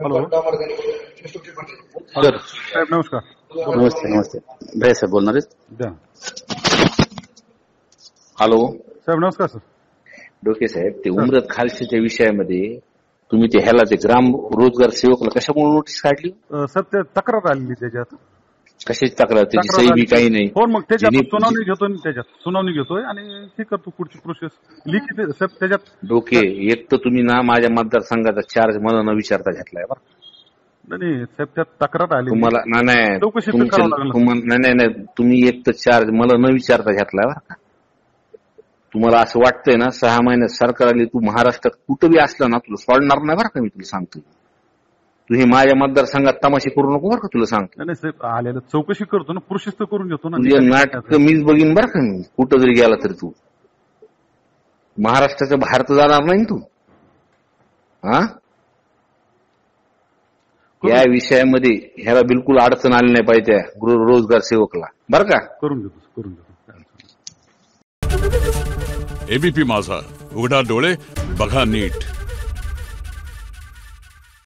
Hello sir साहेब नमस्कार. नमस्ते नमस्ते भैया साहेब बोलणार आहेत. द्या हॅलो साहेब नमस्कार सर. डोके साहेब, ते उमरत खालशीच्या विषयामध्ये तुम्ही ते ह्याला ते ग्राम रोजगार सेवकला कशामुळे नोटीस काढली? सर ते तक्रार आलेली त्याच्यात. कशाची तक्रार? त्याची तक्रार सही बी आली. काही नाही. हो मग त्याच्यात जिने- सुनावणी घेतोय आणि त्याच्यात सुनावणी घेतोय आणि हे करतो पुढची प्रोसेस लिखित साहेब त्याच्यात. डोके, एक तर तुम्ही ना माझ्या मतदारसंघाचा चार्ज मला न विचारता घेतलाय बरं. नाही साहेब त्यात तक्रार आली. तुम्हाला नाही चौकशी तर करावं लागलं. नाही तुम्ही एक तर चार्ज मला न विचारता घेतलाय बरं का. तुम्हाला असं वाटतंय ना 6 महिन्यात सरकार आली, तू महाराष्ट्रात कुठं बी असला ना तुला सोडणार नाही बरं का. मी तुला सांगतो, तू हे माझ्या मतदारसंघात तमाशे करू नको बरं का. तुला सांगतो नाही साहेब आलेलं चौकशी करतो ना, प्रोसेस तर करून घेतो ना. तुझे नाटक मीच बघीन बरं का. मी कुठं जरी गेला तरी तू महाराष्ट्राच्या बाहेर तर जाणार नाही ना तू. हा, या विषयामध्ये ह्याला बिलकुल अडचण आली नाही पाहिजे रोजगार सेवकला बरं का. करून घेतो. एबीपी माझा, उघडा डोळे बघा नीट.